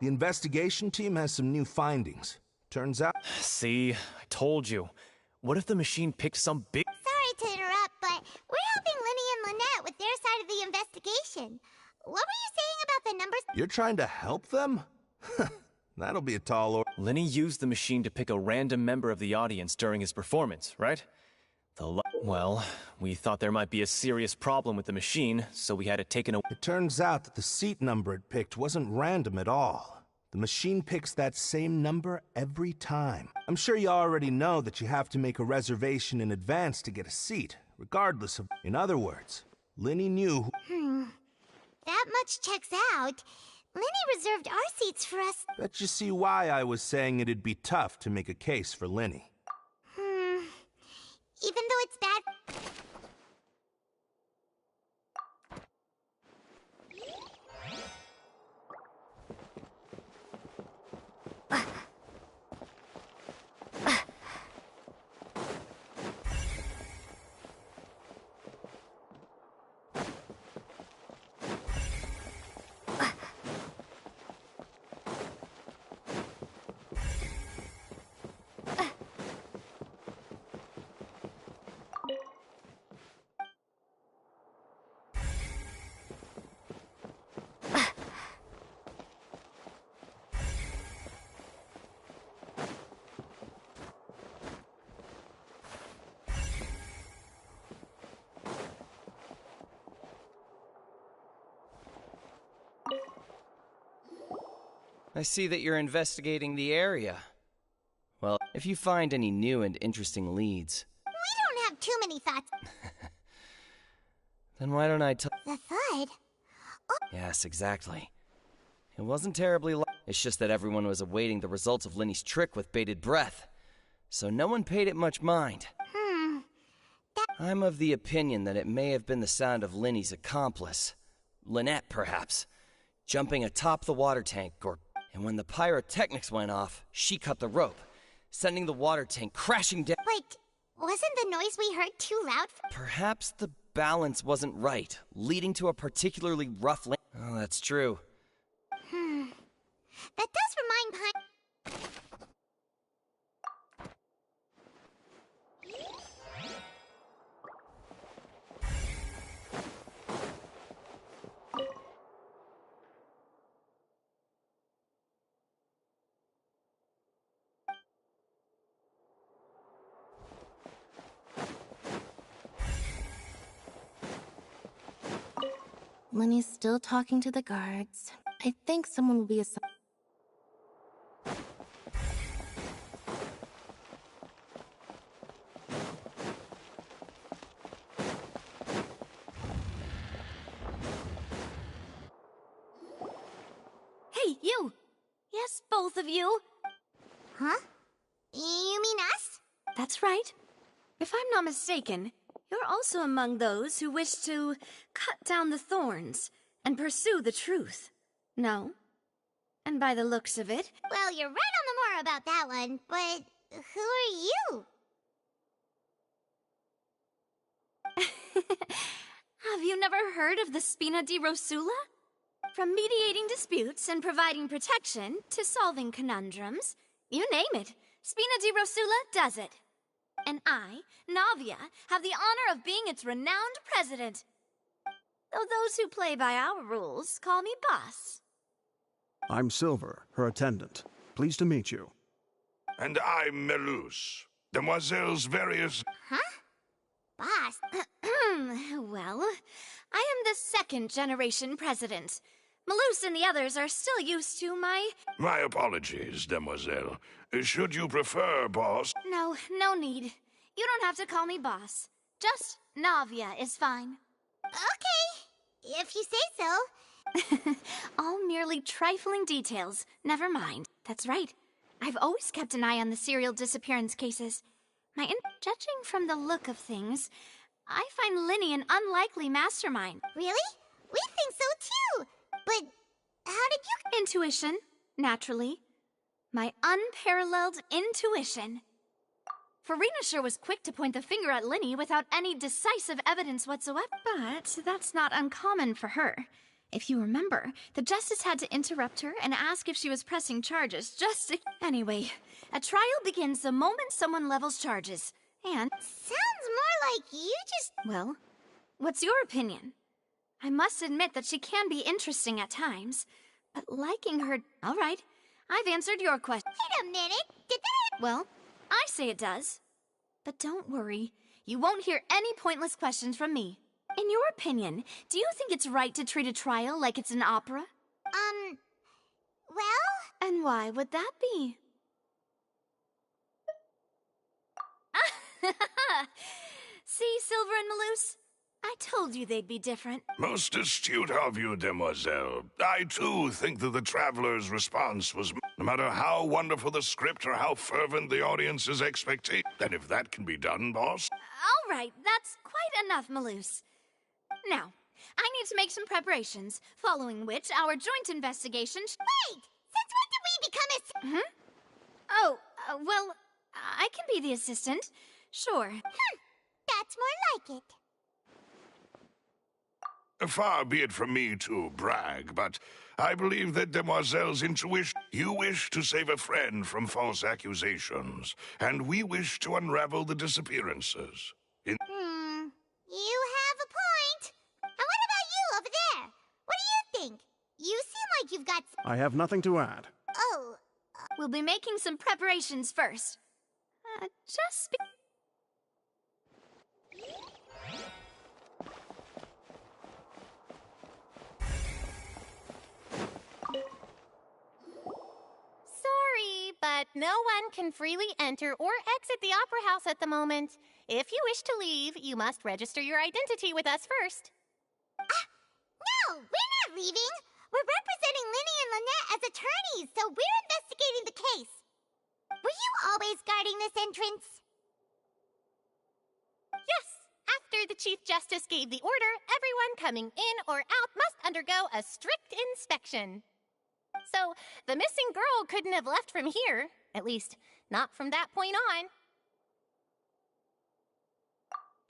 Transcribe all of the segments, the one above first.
The investigation team has some new findings. Turns out... See, I told you. What if the machine picked some big... Sorry to interrupt, but we're helping Linny and Lynette with their side of the investigation. What were you saying about the numbers? You're trying to help them? That'll be a tall order. Lenny used the machine to pick a random member of the audience during his performance, right? Well, we thought there might be a serious problem with the machine, so we had it taken away. It turns out that the seat number it picked wasn't random at all. The machine picks that same number every time. I'm sure you already know that you have to make a reservation in advance to get a seat, regardless of... In other words, Linny knew... That much checks out. Linny reserved our seats for us. Bet you see why I was saying it'd be tough to make a case for Linny. Even though it's bad... I see that you're investigating the area. Well, if you find any new and interesting leads... We don't have too many thoughts. Then why don't I tell... The thud? Oh. Yes, exactly. It wasn't terribly it's just that everyone was awaiting the results of Linny's trick with bated breath. So no one paid it much mind. I'm of the opinion that it may have been the sound of Linny's accomplice. Lynette, perhaps. Jumping atop the water tank, and when the pyrotechnics went off, she cut the rope, sending the water tank crashing down. Wait, wasn't the noise we heard too loud for... Perhaps the balance wasn't right, leading to a particularly rough Oh, that's true. That does remind Linny's still talking to the guards. I think someone will be assigned. Hey, you! Yes, both of you! Huh? You mean us? That's right. If I'm not mistaken, you're also among those who wish to cut down the thorns and pursue the truth. No? And by the looks of it... Well, you're right on the more about that one, but who are you? Have you never heard of the Spina di Rosula? From mediating disputes and providing protection to solving conundrums, you name it, Spina di Rosula does it. And I, Navia, have the honor of being its renowned president. Though those who play by our rules call me boss. I'm Silver, her attendant. Pleased to meet you. And I'm Melus, Demoiselle's various... Huh? Boss? Well, I am the second-generation president. Melus and the others are still used to my... My apologies, Demoiselle. Should you prefer, boss? No, no need. You don't have to call me boss. Just Navia is fine. Okay, if you say so. All merely trifling details. Never mind. That's right. I've always kept an eye on the serial disappearance cases. Judging from the look of things, I find Linny an unlikely mastermind. Really? We think so too. But how did you... Intuition, naturally. My unparalleled intuition. Farina sure was quick to point the finger at Linny without any decisive evidence whatsoever. But that's not uncommon for her. If you remember, the Justice had to interrupt her and ask if she was pressing charges just to... Anyway, a trial begins the moment someone levels charges. And... Sounds more like you just... Well, what's your opinion? I must admit that she can be interesting at times, but liking her... All right, I've answered your question. Wait a minute, did that... Well, I say it does. But don't worry, you won't hear any pointless questions from me. In your opinion, do you think it's right to treat a trial like it's an opera? Well... And why would that be? See, Silver and Maloose? I told you they'd be different. Most astute of you, demoiselle. I, too, think that the Traveler's response was... No matter how wonderful the script or how fervent the audience's expectation. And if that can be done, boss... All right, that's quite enough, Maloose. Now, I need to make some preparations, following which our joint investigation... Wait! Since when did we become a... Oh, well, I can be the assistant. Sure. That's more like it. Far be it from me to brag, but I believe that Demoiselle's intuition... You wish to save a friend from false accusations, and we wish to unravel the disappearances. You have a point. And what about you over there? What do you think? You seem like you've got... I have nothing to add. Oh, We'll be making some preparations first. Just... Sorry, but no one can freely enter or exit the Opera House at the moment. If you wish to leave, you must register your identity with us first. no, we're not leaving. We're representing Linny and Lynette as attorneys, so we're investigating the case. Were you always guarding this entrance? Yes, after the Chief Justice gave the order, everyone coming in or out must undergo a strict inspection. So, the missing girl couldn't have left from here. At least, not from that point on.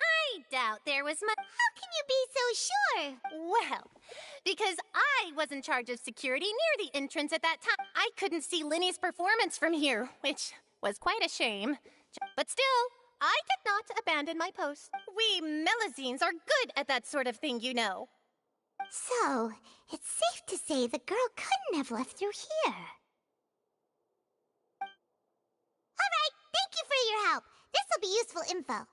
I doubt there was much... How can you be so sure? Well, because I was in charge of security near the entrance at that time. I couldn't see Linny's performance from here, which was quite a shame. But still, I did not abandon my post. We Melazines are good at that sort of thing, you know. So, it's safe to say the girl couldn't have left through here. All right, thank you for your help. This will be useful info.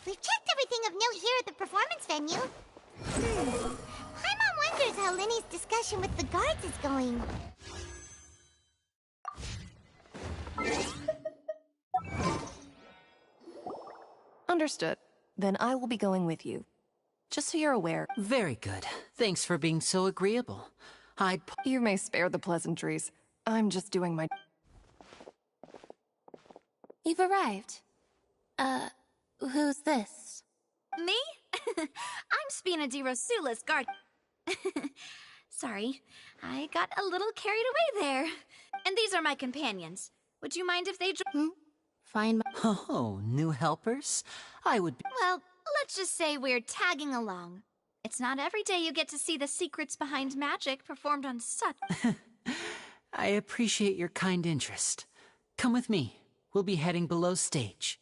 We've checked everything of note here at the performance venue. Paimon wonders how Linny's discussion with the guards is going. Understood. Then I will be going with you. Just so you're aware. Very good. Thanks for being so agreeable. You may spare the pleasantries. I'm just doing my... You've arrived. Who's this? Me? I'm Spina di Rosula's guard. Sorry, I got a little carried away there. And these are my companions. Would you mind if they Fine. Oh, new helpers? I would be... Well, let's just say we're tagging along. It's not every day you get to see the secrets behind magic performed on such... I appreciate your kind interest. Come with me. We'll be heading below stage.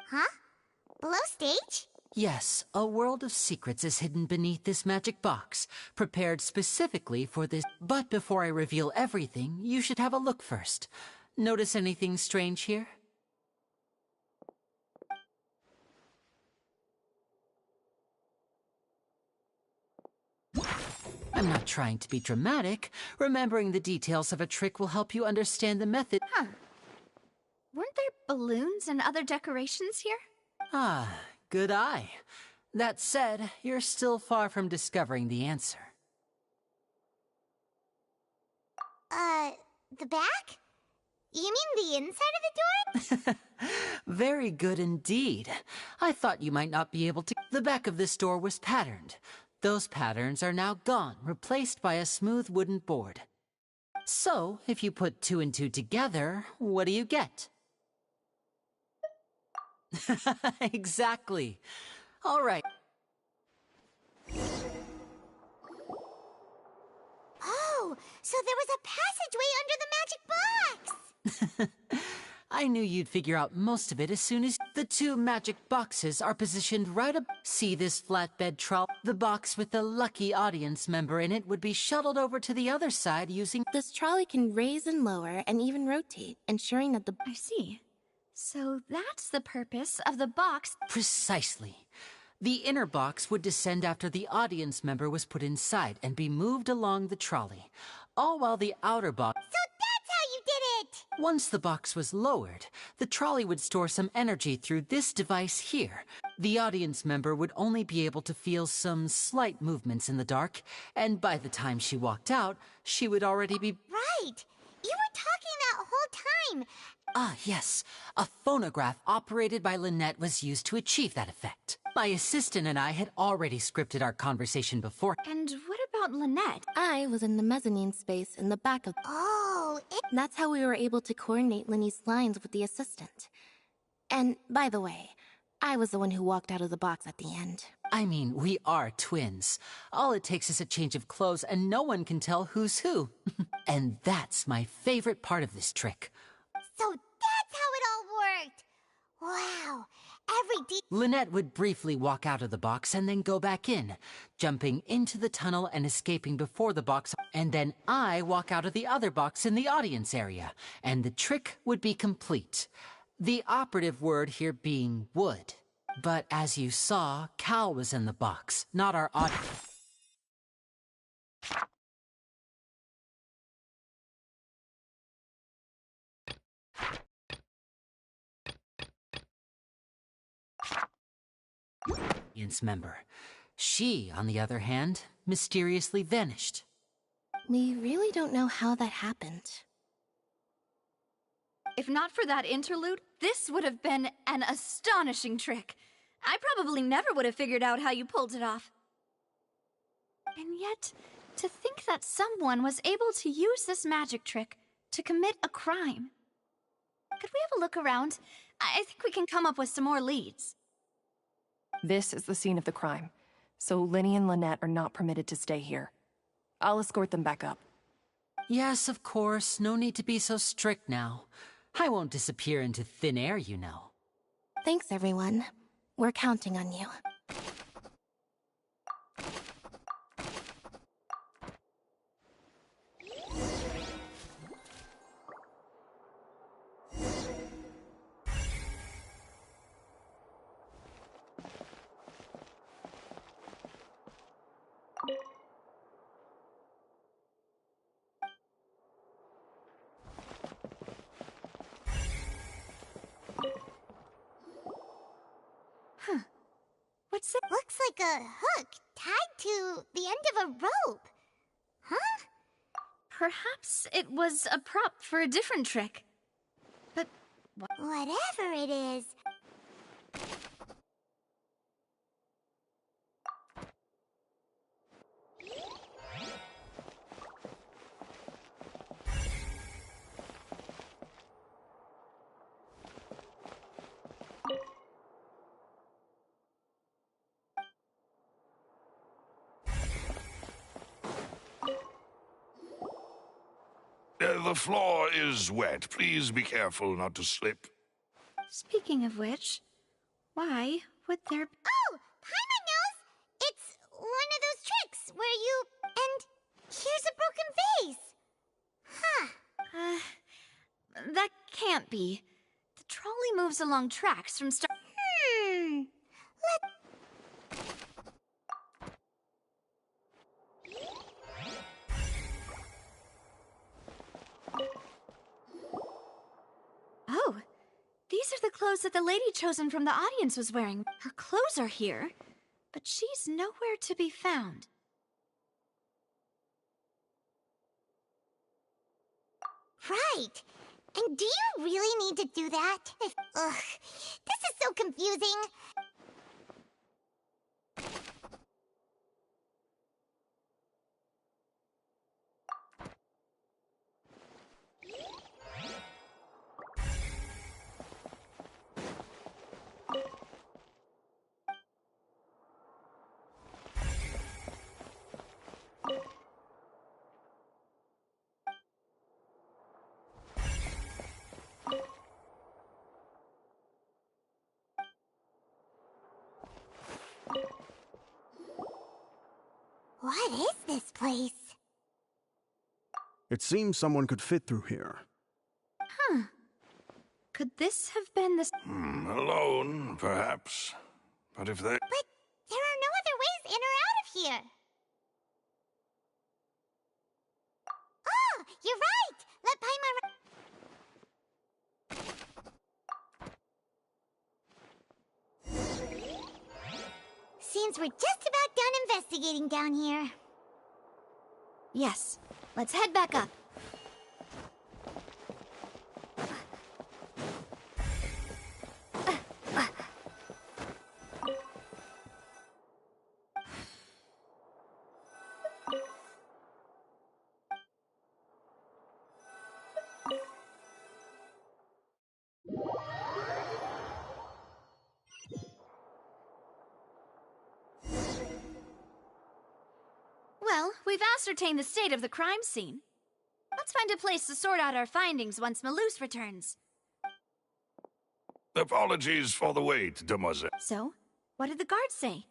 Huh? Below stage? Yes, a world of secrets is hidden beneath this magic box, prepared specifically for this. But before I reveal everything, you should have a look first. Notice anything strange here? I'm not trying to be dramatic. Remembering the details of a trick will help you understand the method. Huh. Weren't there balloons and other decorations here? Ah, good eye. That said, you're still far from discovering the answer. The back? You mean the inside of the door? Very good indeed. I thought you might not be able to. The back of this door was patterned. Those patterns are now gone, replaced by a smooth wooden board. So, if you put 2 and 2 together, what do you get? Exactly. All right. Oh, so there was a passageway under the magic box! I knew you'd figure out most of it as soon as the 2 magic boxes are positioned right up. See this flatbed trolley? The box with the lucky audience member in it would be shuttled over to the other side using... This trolley can raise and lower and even rotate, ensuring that the... I see. So that's the purpose of the box. Precisely. The inner box would descend after the audience member was put inside and be moved along the trolley, all while the outer box... So that's how you did it! Once the box was lowered, the trolley would store some energy through this device here. The audience member would only be able to feel some slight movements in the dark, and by the time she walked out, she would already be... Right! You were talking that whole time! Ah, yes. A phonograph operated by Lynette was used to achieve that effect. My assistant and I had already scripted our conversation before. And what about Lynette? I was in the mezzanine space in the back of... Oh, That's how we were able to coordinate Linny's lines with the assistant. And, by the way, I was the one who walked out of the box at the end. I mean, we are twins. All it takes is a change of clothes and no one can tell who's who. And that's my favorite part of this trick. So that's how it all worked! Wow, Lynette would briefly walk out of the box and then go back in, jumping into the tunnel and escaping before the box, and then I walk out of the other box in the audience area, and the trick would be complete. The operative word here being would. But as you saw, Cal was in the box, not our audience. Member. She, on the other hand, mysteriously vanished. We really don't know how that happened. If not for that interlude, this would have been an astonishing trick. I probably never would have figured out how you pulled it off. And yet, to think that someone was able to use this magic trick to commit a crime. Could we have a look around? I think we can come up with some more leads. This is the scene of the crime, so Lynny and Lynette are not permitted to stay here. I'll escort them back up. Yes, of course. No need to be so strict now. I won't disappear into thin air, you know. Thanks, everyone. We're counting on you. What's it? Looks like a hook tied to the end of a rope. Huh? Perhaps it was a prop for a different trick. But whatever it is. The floor is wet. Please be careful not to slip. Speaking of which, why would there... Oh! Paimon knows! It's one of those tricks where you... And here's a broken vase. Huh. That can't be. The trolley moves along tracks from start... Oh, these are the clothes that the lady chosen from the audience was wearing. Her clothes are here, but she's nowhere to be found. Right. And do you really need to do that? Ugh, this is so confusing. What is this place? It seems someone could fit through here. Huh. Could this have been the... Alone, perhaps. But if they... But there are no other ways in or out of here. Oh, you're right! Let Paimon... Seems we're just about done investigating down here. Yes. Let's head back up. Well, we've ascertained the state of the crime scene. Let's find a place to sort out our findings once Malus returns. Apologies for the wait, demoiselle. So, what did the guards say?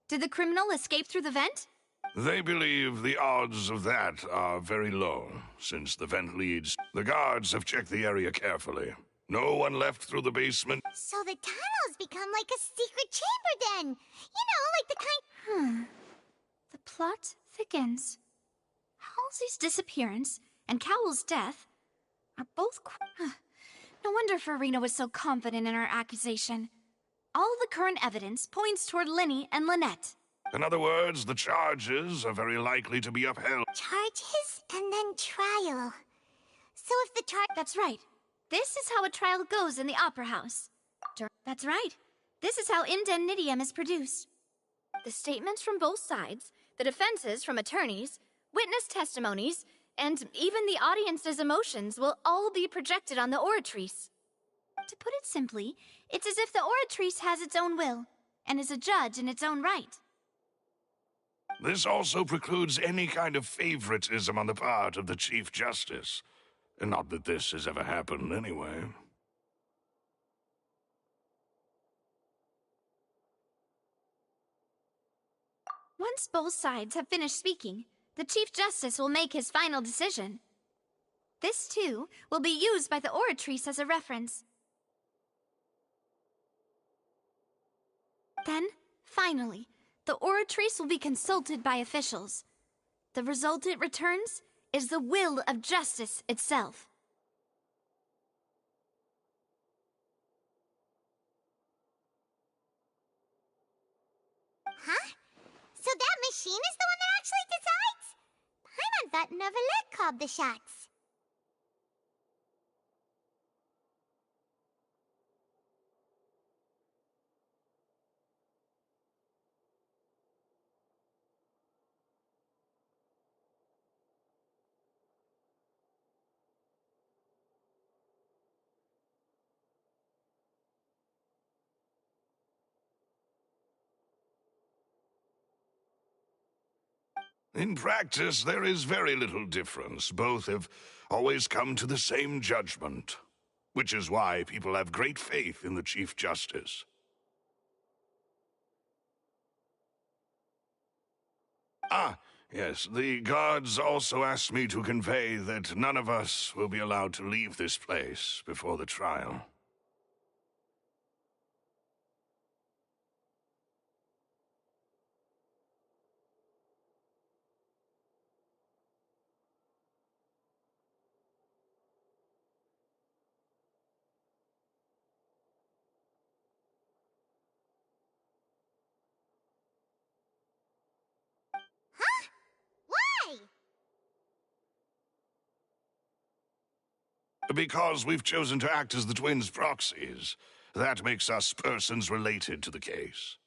Did the criminal escape through the vent? They believe the odds of that are very low, since the vent leads. The guards have checked the area carefully. No one left through the basement. So the tunnels become like a secret chamber then. You know, like the kind... The plot thickens. Halsey's disappearance and Cowell's death are both... No wonder Farina was so confident in her accusation. All the current evidence points toward Lyney and Lynette. In other words, the charges are very likely to be upheld. Charges and then trial. So if the That's right. This is how a trial goes in the Opera House. That's right. This is how indemnitium is produced. The statements from both sides, the defenses from attorneys, witness testimonies, and even the audience's emotions will all be projected on the oratrice. To put it simply, it's as if the oratrice has its own will, and is a judge in its own right. This also precludes any kind of favoritism on the part of the Chief Justice. Not that this has ever happened, anyway. Once both sides have finished speaking, the Chief Justice will make his final decision. This, too, will be used by the oratrice as a reference. Then, finally, the oratrice will be consulted by officials. The result it returns is the will of justice itself. Huh? So that machine is the one that actually decides? Paimon thought Neuvillette called the shots. In practice, there is very little difference. Both have always come to the same judgment, which is why people have great faith in the Chief Justice. Ah, yes, the guards also asked me to convey that none of us will be allowed to leave this place before the trial. Because we've chosen to act as the twins' proxies. That makes us persons related to the case.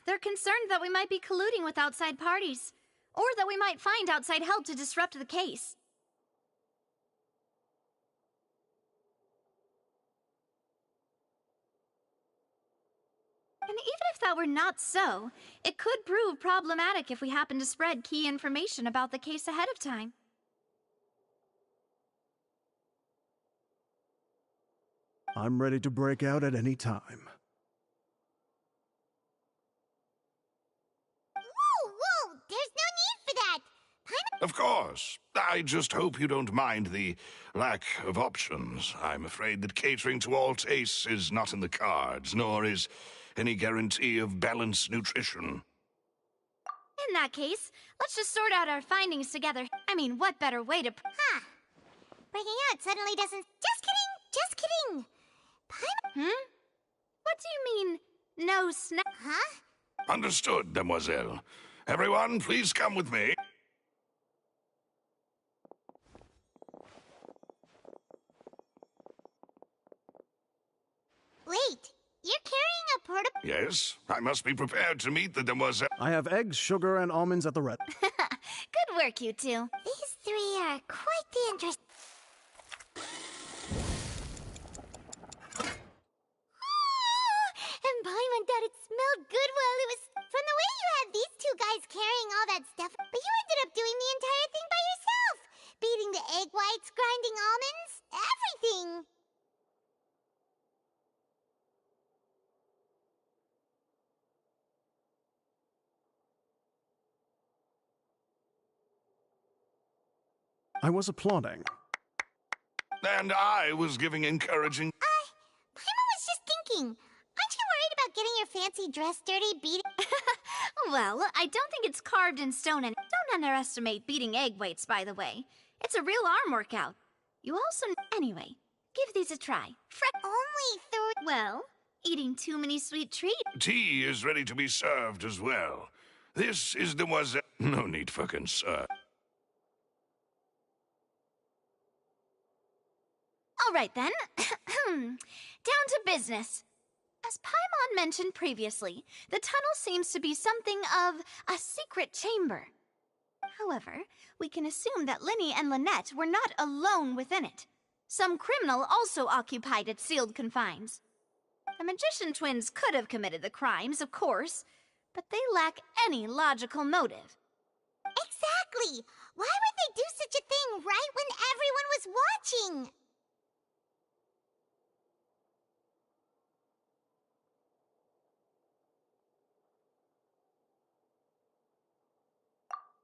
They're concerned that we might be colluding with outside parties, or that we might find outside help to disrupt the case. And even if that were not so, it could prove problematic if we happen to spread key information about the case ahead of time. I'm ready to break out at any time. Whoa! There's no need for that! Of course. I just hope you don't mind the lack of options. I'm afraid that catering to all tastes is not in the cards, nor is any guarantee of balanced nutrition. In that case, let's just sort out our findings together. I mean, what better way to... Breaking out suddenly doesn't... Just kidding! What do you mean, no snack? Understood, Demoiselle. Everyone, please come with me. Wait, you're carrying a portable... Yes, I must be prepared to meet the Demoiselle. I have eggs, sugar, and almonds at the ready. Good work, you two. These three are quite the interest... And Paimon thought it smelled good while it was... From the way you had these two guys carrying all that stuff, but you ended up doing the entire thing by yourself! Beating the egg whites, grinding almonds, everything! I was applauding. And I was giving encouraging... Paimon was just thinking, aren't you worried about getting your fancy dress dirty beating... Well, I don't think it's carved in stone, and don't underestimate beating egg weights, by the way. It's a real arm workout. You also... Anyway, give these a try. Only through... Well, eating too many sweet treats. Tea is ready to be served as well. This is Demoiselle... No need for concern. All right, then. Down to business. As Paimon mentioned previously, the tunnel seems to be something of a secret chamber. However, we can assume that Lyney and Lynette were not alone within it. Some criminal also occupied its sealed confines. The magician twins could have committed the crimes, of course, but they lack any logical motive. Exactly! Why would they do such a thing right when everyone was watching?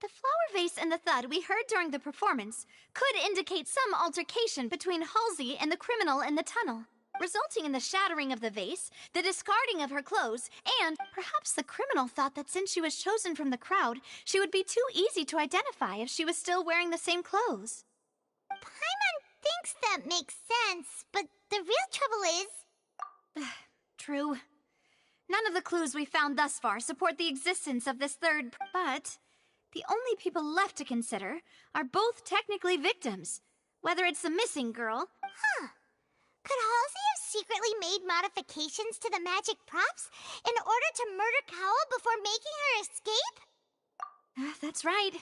The flower vase and the thud we heard during the performance could indicate some altercation between Halsey and the criminal in the tunnel, resulting in the shattering of the vase, the discarding of her clothes, and perhaps the criminal thought that since she was chosen from the crowd, she would be too easy to identify if she was still wearing the same clothes. Paimon thinks that makes sense, but the real trouble is... True. None of the clues we found thus far support the existence of this third... But the only people left to consider are both technically victims, whether it's the missing girl... Could Halsey have secretly made modifications to the magic props in order to murder Cowell before making her escape? That's right.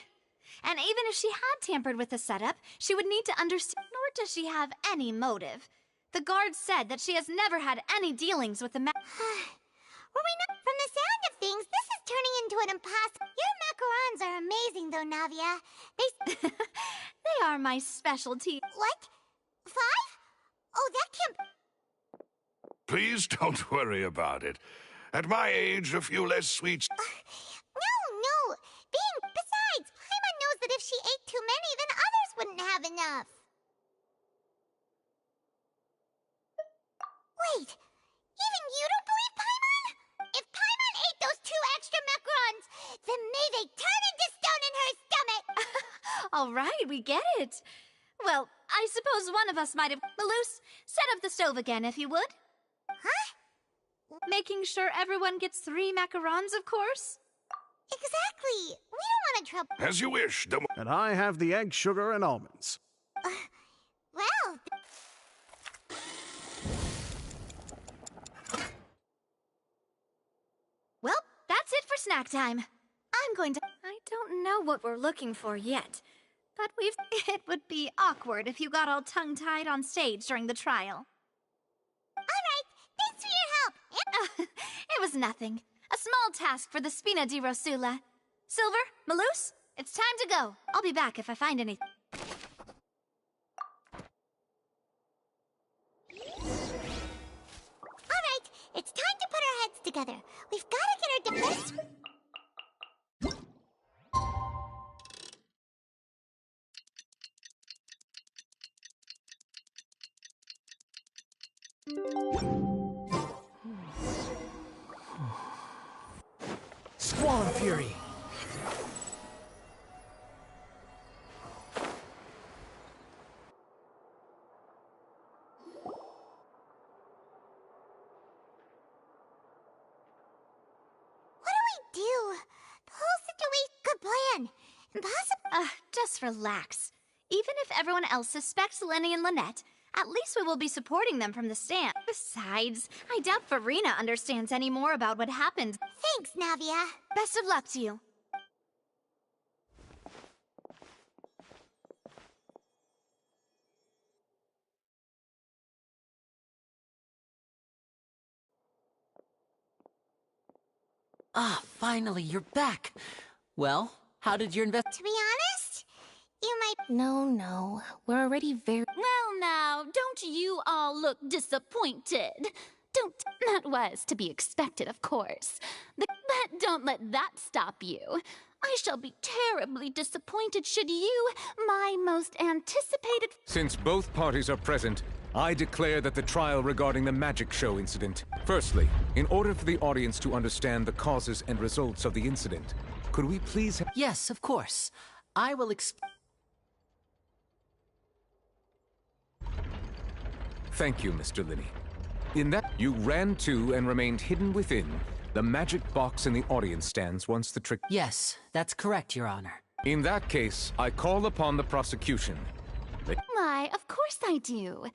And even if she had tampered with the setup, she would need to understand... Nor does she have any motive. The guards said that she has never had any dealings with the Were we not... From the sound of things, this is turning into an impossible... Your macarons are amazing, though, Navia. They are my specialty. What? 5? Oh, that can't... Please don't worry about it. At my age, a few less sweets... No! Besides, Paimon knows that if she ate too many, then others wouldn't have enough. Wait, even you don't believe Paimon? If Paimon ate those 2 extra macarons, then may they turn into stone in her stomach! All right, we get it. Well, I suppose one of us might have... Malus, set up the stove again, if you would. Huh? Making sure everyone gets 3 macarons, of course. Exactly. We don't want to trouble. As you wish, And I have the egg, sugar, and almonds. Well. Well, that's it for snack time. I'm going to... I don't know what we're looking for yet, but we've... It would be awkward if you got all tongue-tied on stage during the trial. Alright, thanks for your help. It was nothing. A small task for the Spina di Rosula. Silver, Malus, it's time to go. I'll be back if I find anything. Alright, it's time to put our heads together. We've got to get our defense... Squall Fury! do? The whole situation... Good plan. Impossible... Just relax. Even if everyone else suspects Lenny and Lynette, at least we will be supporting them from the stand. Besides, I doubt Farina understands any more about what happened. Thanks, Navia. Best of luck to you. Ah, finally, you're back. Well, how did your To be honest, you might... No. We're already very... Well now, don't you all look disappointed? That was to be expected, of course. But don't let that stop you. I shall be terribly disappointed should you, my most anticipated... Since both parties are present, I declare that the trial regarding the magic show incident... Firstly, in order for the audience to understand the causes and results of the incident, could we please... Yes, of course. I will Thank you, Mr. Linney. In that, you ran to and remained hidden within the magic box in the audience stands once the trick... Yes, that's correct, Your Honor. In that case, I call upon the prosecution. Why, of course I do.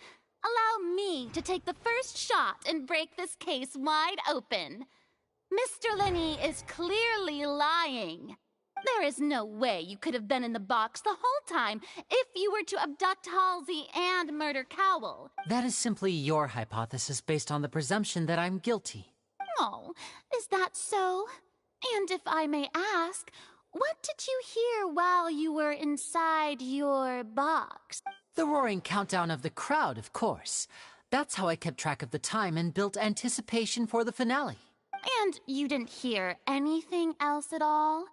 Allow me to take the first shot and break this case wide open. Mr. Linney is clearly lying. There is no way you could have been in the box the whole time if you were to abduct Halsey and murder Cowell. That is simply your hypothesis based on the presumption that I'm guilty. Oh, is that so? And if I may ask, what did you hear while you were inside your box? The roaring countdown of the crowd, of course. That's how I kept track of the time and built anticipation for the finale. And you didn't hear anything else at all?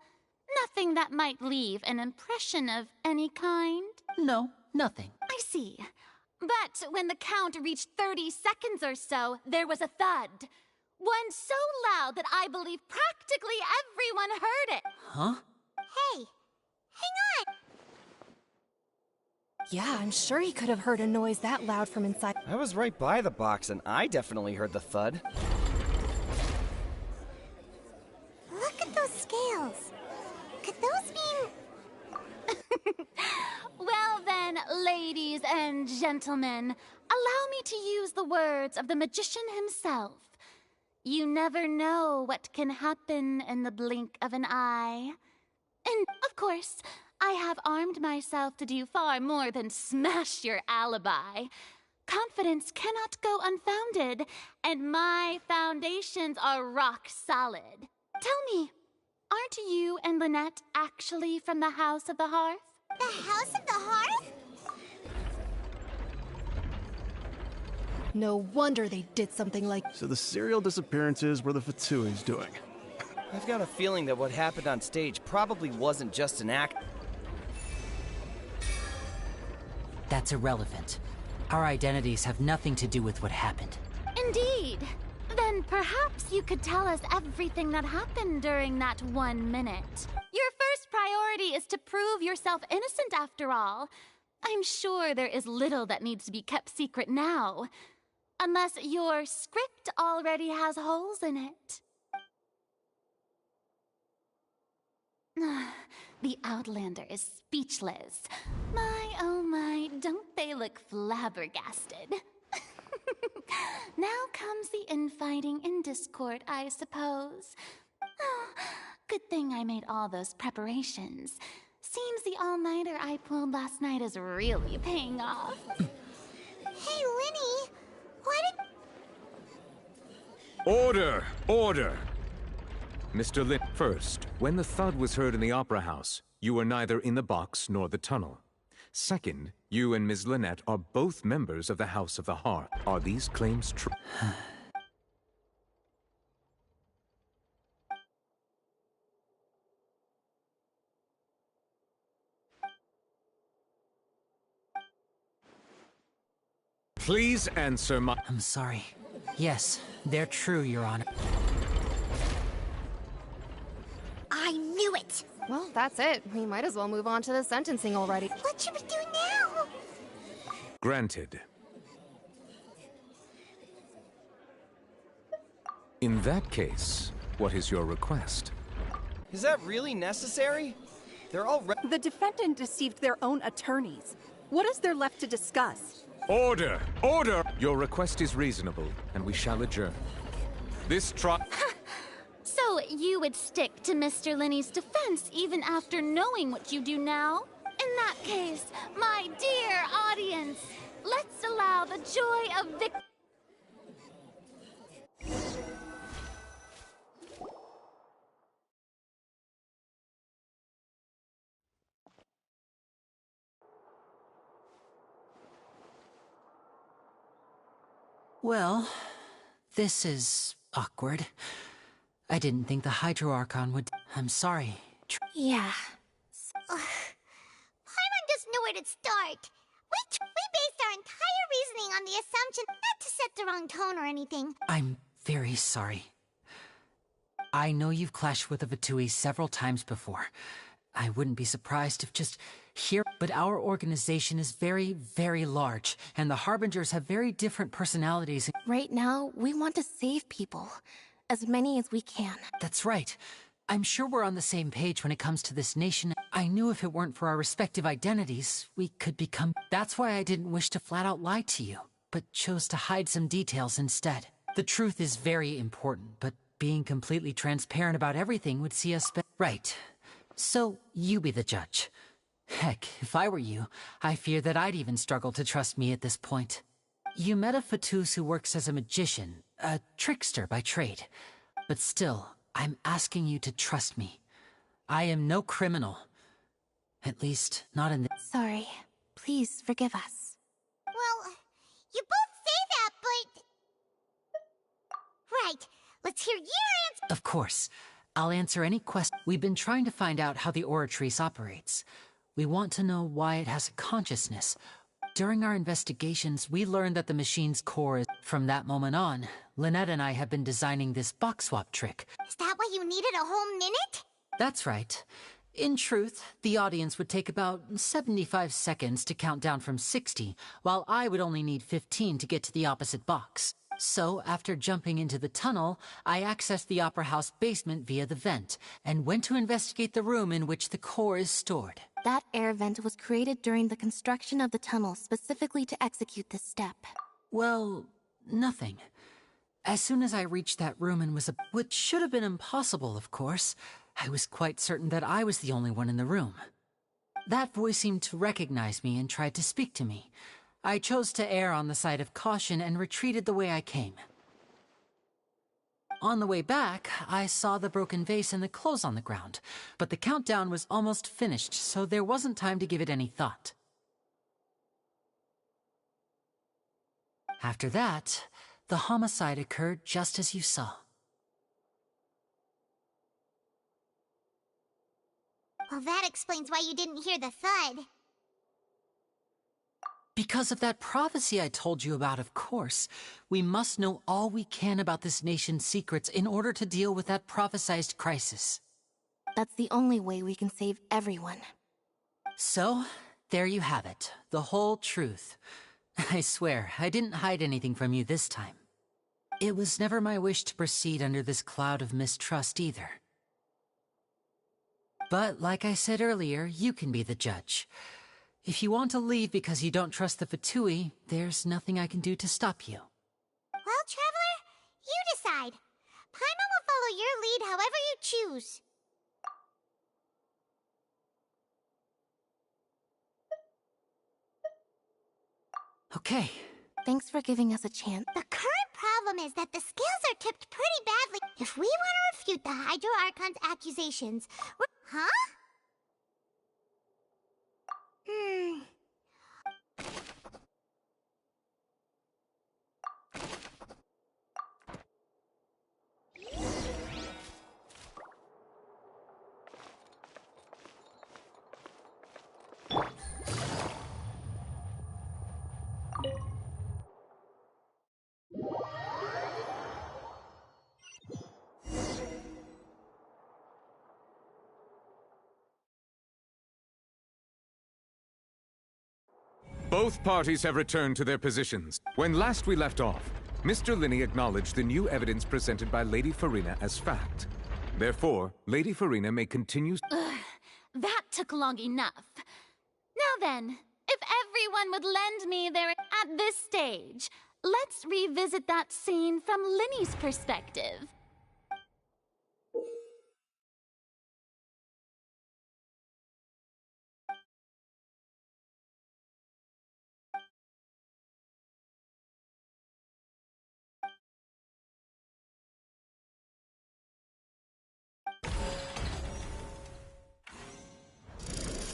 Nothing that might leave an impression of any kind? No, nothing. I see. But when the count reached 30 seconds or so, there was a thud. One so loud that I believe practically everyone heard it. Huh? Hey, hang on! Yeah, I'm sure he could have heard a noise that loud from inside. I was right by the box, and I definitely heard the thud. Look at those scales. Could those mean... Well then, ladies and gentlemen, allow me to use the words of the magician himself. You never know what can happen in the blink of an eye. And, of course, I have armed myself to do far more than smash your alibi. Confidence cannot go unfounded, and my foundations are rock solid. Tell me, aren't you and Lynette actually from the House of the Hearth? The House of the Hearth? No wonder they did something like... So the serial disappearances were the Fatsui's doing. I've got a feeling that what happened on stage probably wasn't just an act. That's irrelevant. Our identities have nothing to do with what happened. Indeed. Then perhaps you could tell us everything that happened during that 1 minute. Your first priority is to prove yourself innocent after all. I'm sure there is little that needs to be kept secret now. Unless your script already has holes in it. The Outlander is speechless. My, oh my, don't they look flabbergasted? Now comes the infighting and discord, I suppose. Oh, good thing I made all those preparations. Seems the all-nighter I pulled last night is really paying off. Hey, Linny, why did... Order! Order! Mr. Lin, first, when the thud was heard in the Opera House, you were neither in the box nor the tunnel. Second, you and Ms. Lynette are both members of the House of the Hearth. Are these claims true? Please answer my... I'm sorry. Yes, they're true, Your Honor. I knew it! Well, that's it. We might as well move on to the sentencing already. What should we do now? Granted. In that case, what is your request? Is that really necessary? They're all The defendant deceived their own attorneys. What is there left to discuss? Order! Order! Your request is reasonable, and we shall adjourn. This trial... So you would stick to Mr. Linney's defense even after knowing what you do now? In that case, my dear audience, let's allow the joy of victory. Well, this is awkward. I didn't think the Hydro-Archon would... I'm sorry. Yeah. Paimon doesn't know where to start. We based our entire reasoning on the assumption not to set the wrong tone or anything. I'm very sorry. I know you've clashed with the Fatui several times before. I wouldn't be surprised if just here... But our organization is very, very large, and the Harbingers have very different personalities. Right now, we want to save people. As many as we can. That's right. I'm sure we're on the same page when it comes to this nation. I knew if it weren't for our respective identities, we could become... That's why I didn't wish to flat out lie to you, but chose to hide some details instead. The truth is very important, but being completely transparent about everything would see us... Right. So, you be the judge. Heck, if I were you, I fear that I'd even struggle to trust me at this point. You met a Fatus who works as a magician, a trickster by trade. But still, I'm asking you to trust me. I am no criminal. At least, not in the... Sorry. Please forgive us. Well, you both say that, but... Right. Let's hear your answer. Of course. I'll answer any question. We've been trying to find out how the Oratrice operates. We want to know why it has a consciousness. During our investigations, we learned that the machine's core is... From that moment on, Lynette and I have been designing this box swap trick. Is that why you needed a whole minute? That's right. In truth, the audience would take about 75 seconds to count down from 60, while I would only need 15 to get to the opposite box. So, after jumping into the tunnel, I accessed the Opera House basement via the vent, and went to investigate the room in which the core is stored. That air vent was created during the construction of the tunnel specifically to execute this step. Well, nothing. As soon as I reached that room and was which should have been impossible, of course, I was quite certain that I was the only one in the room. That voice seemed to recognize me and tried to speak to me. I chose to err on the side of caution and retreated the way I came. On the way back, I saw the broken vase and the clothes on the ground, but the countdown was almost finished, so there wasn't time to give it any thought. After that, the homicide occurred just as you saw. Well, that explains why you didn't hear the thud. Because of that prophecy I told you about, of course. We must know all we can about this nation's secrets in order to deal with that prophesized crisis. That's the only way we can save everyone. So, there you have it. The whole truth. I swear, I didn't hide anything from you this time. It was never my wish to proceed under this cloud of mistrust either. But like I said earlier, you can be the judge. If you want to leave because you don't trust the Fatui, there's nothing I can do to stop you. Well, Traveler, you decide. Paimon will follow your lead however you choose. Okay. Thanks for giving us a chance. The current problem is that the scales are tipped pretty badly. If we want to refute the Hydro Archon's accusations, huh? Both parties have returned to their positions. When last we left off, Mr. Linney acknowledged the new evidence presented by Lady Furina as fact. Therefore, Lady Furina may continue... That took long enough. Now then, if everyone would lend me their... At this stage, let's revisit that scene from Linney's perspective.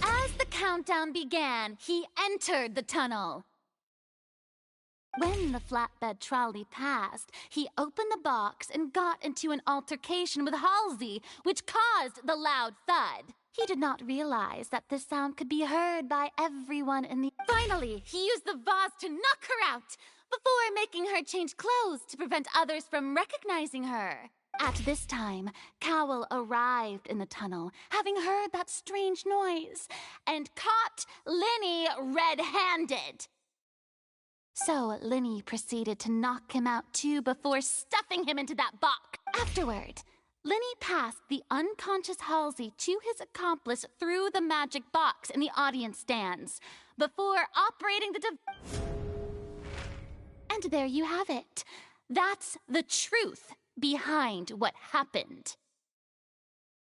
As the countdown began, he entered the tunnel. When the flatbed trolley passed, he opened the box and got into an altercation with Halsey, which caused the loud thud. He did not realize that this sound could be heard by everyone in the... Finally, he used the vase to knock her out, before making her change clothes to prevent others from recognizing her. At this time, Cowell arrived in the tunnel, having heard that strange noise, and caught Linney red-handed. So Linney proceeded to knock him out too before stuffing him into that box. Afterward, Linney passed the unconscious Halsey to his accomplice through the magic box in the audience stands, before operating the And there you have it. That's the truth behind what happened.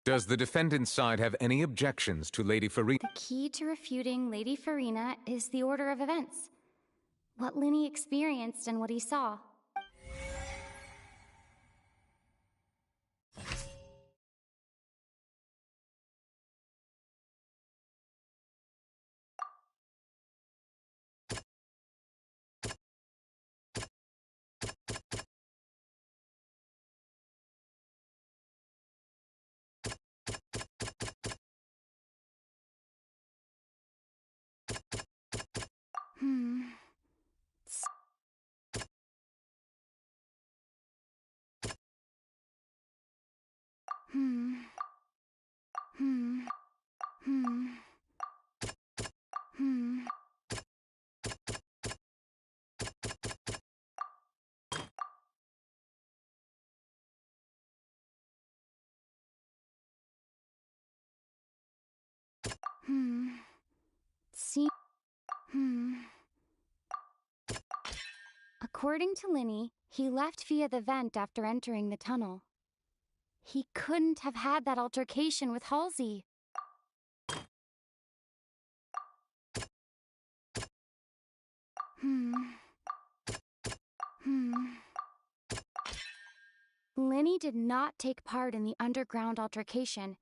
Does the defendant's side have any objections to Lady Furina? The key to refuting Lady Furina is the order of events. What Linney experienced and what he saw. According to Linney, he left via the vent after entering the tunnel. He couldn't have had that altercation with Halsey. Linney did not take part in the underground altercation.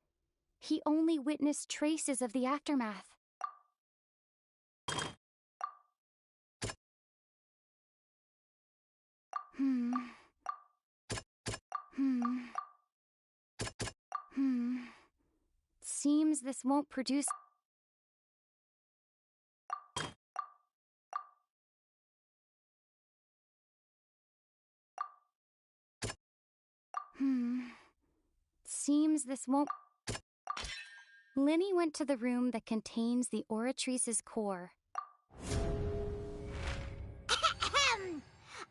He only witnessed traces of the aftermath. Seems this won't produce... Seems this won't... Linney went to the room that contains the Oratrice's core.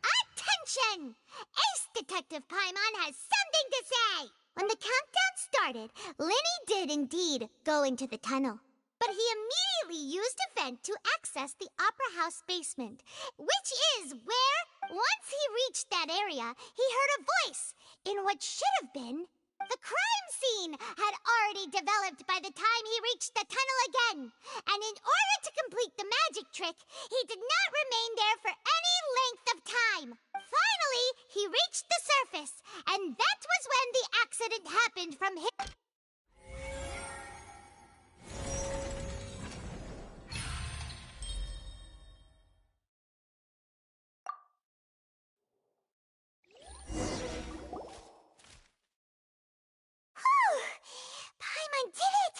Attention! Ace Detective Paimon has something to say! When the countdown started, Lenny did indeed go into the tunnel. But he immediately used a vent to access the Opera House basement, which is where, once he reached that area, he heard a voice in what should have been the crime scene had already developed by the time he reached the tunnel again. And in order to complete the magic trick, he did not remain there for any length of time. Finally, he reached the surface, and that was when the accident happened from him. Paimon did it!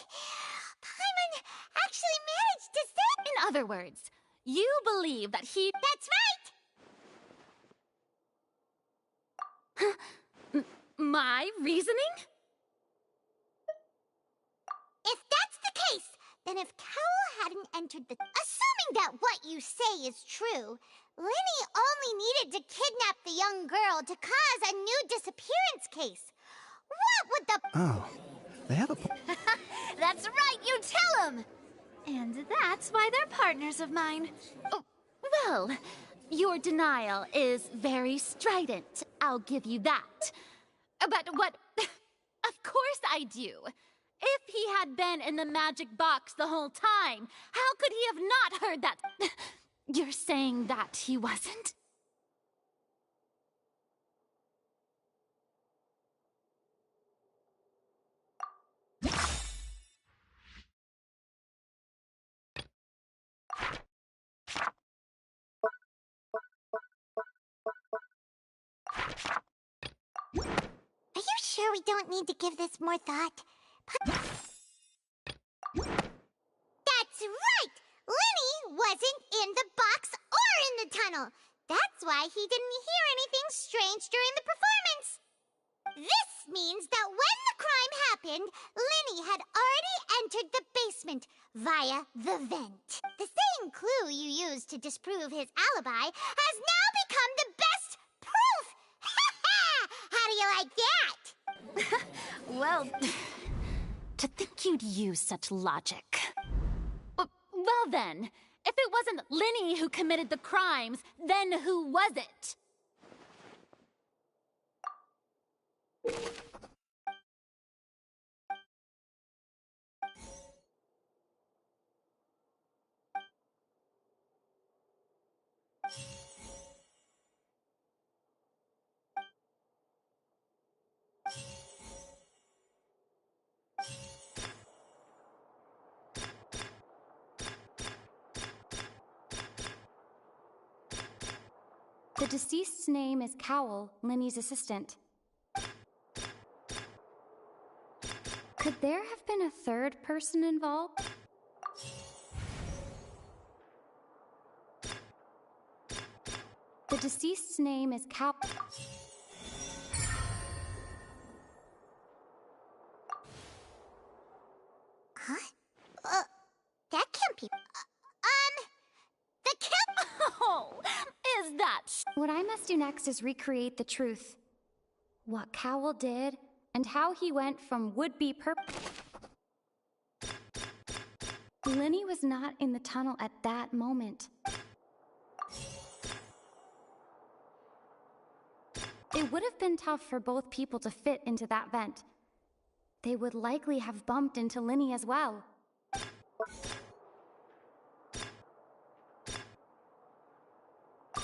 Paimon actually managed to save— In other words, you believe that he— That's right! My reasoning? If that's the case, then if Cowell hadn't entered the— Assuming that what you say is true, Lenny only needed to kidnap the young girl to cause a new disappearance case. What would the— Oh, they have a... That's right, you tell him! And that's why they're partners of mine. Oh, well, your denial is very strident, I'll give you that. But what... Of course I do. If he had been in the magic box the whole time, how could he have not heard that? You're saying that he wasn't? Are you sure we don't need to give this more thought? That's right! Lenny wasn't in the box or in the tunnel. That's why he didn't hear anything strange during the performance. This means that when the crime happened, Lenny had already entered the basement via the vent. The same clue you used to disprove his alibi has now become the best proof! How do you like that? Well, to think you'd use such logic. Well then, if it wasn't Lenny who committed the crimes, then who was it? The deceased's name is Cowell, Lenny's assistant. Could there have been a third person involved? The deceased's name is Cowell. Huh? That can't be... the kill... Oh, is that... What I must do next is recreate the truth. What Cowell did, and how he went from would-be Lenny was not in the tunnel at that moment. It would have been tough for both people to fit into that vent. They would likely have bumped into Lenny as well.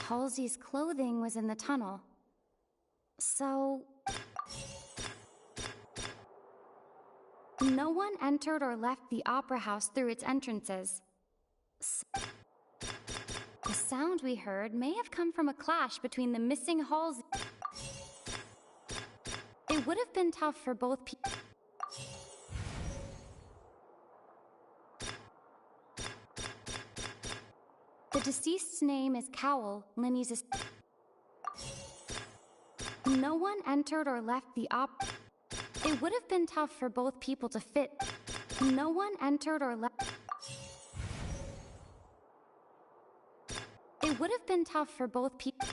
Halsey's clothing was in the tunnel. So... no one entered or left the Opera House through its entrances. The sound we heard may have come from a clash between the missing Halsey. It would have been tough for both people. The deceased's name is Cowell, Lenny's No one entered or left the It would have been tough for both people to fit. No one entered or left. It would have been tough for both people.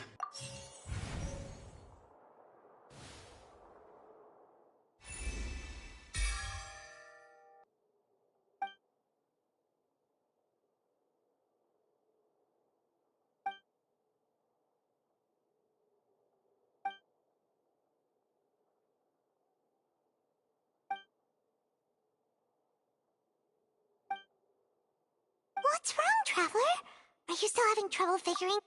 Traveler? Are you still having trouble figuring?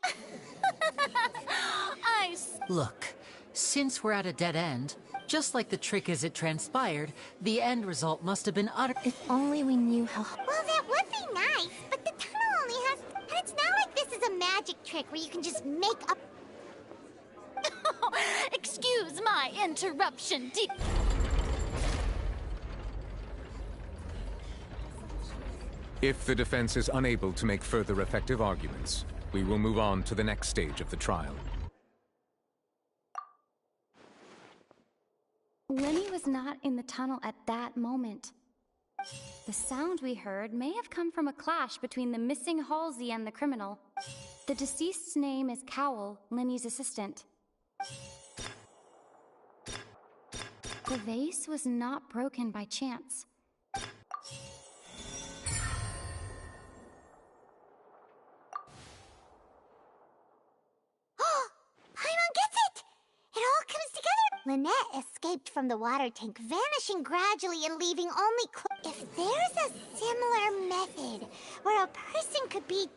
Look, since we're at a dead end, just like the trick as it transpired, the end result must have been utter— If only we knew how— Well, that would be nice, but the tunnel only has... And it's not like this is a magic trick where you can just make up... Excuse my interruption, If the defense is unable to make further effective arguments, we will move on to the next stage of the trial. Lenny was not in the tunnel at that moment. The sound we heard may have come from a clash between the missing Halsey and the criminal. The deceased's name is Cowell, Lenny's assistant. The vase was not broken by chance. Paimon gets it! It all comes together! Lynette escaped from the water tank, vanishing gradually and leaving only If there's a similar method where a person could be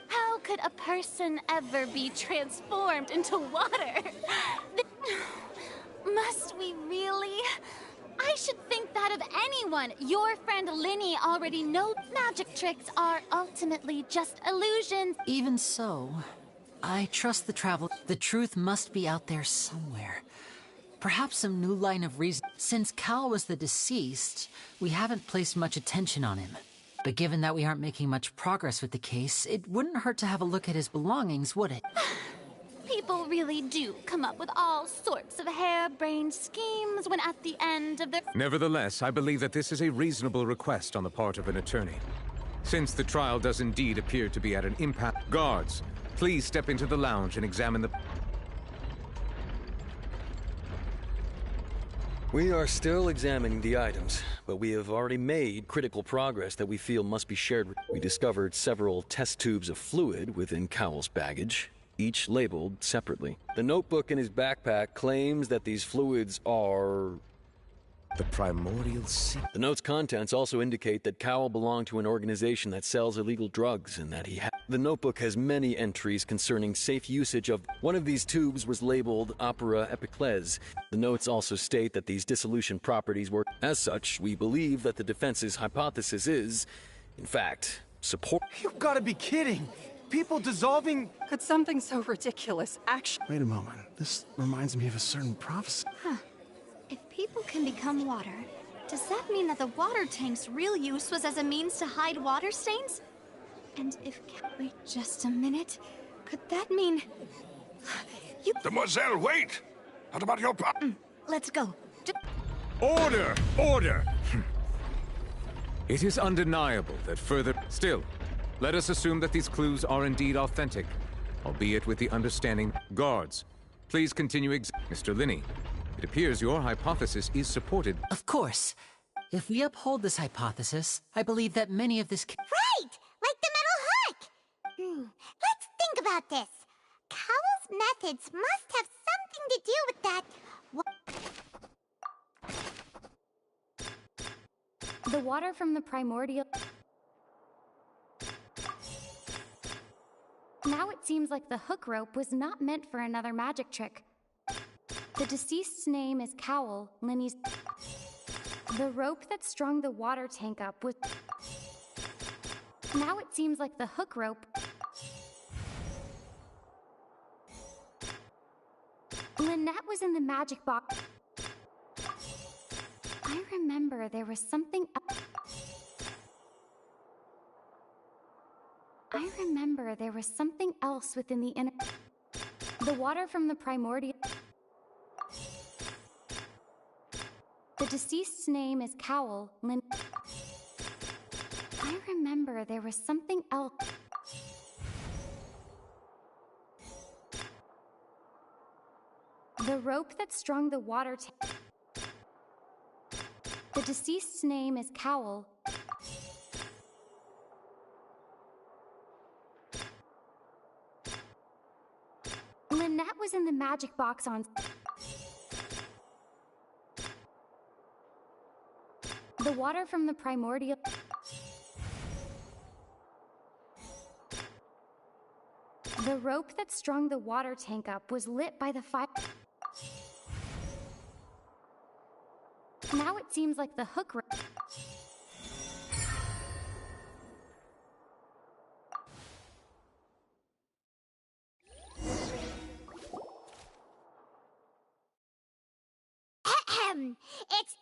How could a person ever be transformed into water? Must we really? I should think that of anyone. Your friend Linny already knows magic tricks are ultimately just illusions. Even so, I trust the traveler. The truth must be out there somewhere. Perhaps some new line of reason. Since Cal was the deceased, we haven't placed much attention on him. But given that we aren't making much progress with the case, it wouldn't hurt to have a look at his belongings, would it? People really do come up with all sorts of harebrained schemes when at the end of their... Nevertheless, I believe that this is a reasonable request on the part of an attorney. Since the trial does indeed appear to be at an impasse, guards, please step into the lounge and examine the... We are still examining the items, but we have already made critical progress that we feel must be shared. We discovered several test tubes of fluid within Cowell's baggage, each labeled separately. The notebook in his backpack claims that these fluids are... the primordial seed. The note's contents also indicate that Cowell belonged to an organization that sells illegal drugs and that he had... The notebook has many entries concerning safe usage of... One of these tubes was labeled Opera Epiclese. The notes also state that these dissolution properties were... As such, we believe that the defense's hypothesis is, in fact, support... You've got to be kidding! People dissolving... Could something so ridiculous actually... Wait a moment. This reminds me of a certain prophecy. Huh. If people can become water, does that mean that the water tank's real use was as a means to hide water stains? And if... Wait just a minute. Could that mean... You... Demoiselle, wait! What about your... Let's go. Order! Order! It is undeniable that further... Still, let us assume that these clues are indeed authentic, albeit with the understanding... Guards, please continue Mr. Linny, it appears your hypothesis is supported... Of course. If we uphold this hypothesis, I believe that many of this... Right! Like the metal hook! Let's think about this. Cowell's methods must have something to do with that... The water from the primordial... Now it seems like the hook rope was not meant for another magic trick. The deceased's name is Cowell, Linny's... The rope that strung the water tank up was... Now it seems like the hook rope... Lynette was in the magic box. I remember there was something... I remember there was something else within the inner... The water from the primordial... The deceased's name is Cowell, Lynn... I remember there was something else... The rope that strung the water tank... The deceased's name is Cowell. Lynette was in the magic box on... The water from the primordial... The rope that strung the water tank up was lit by the fire. Now it seems like the hook rope. It's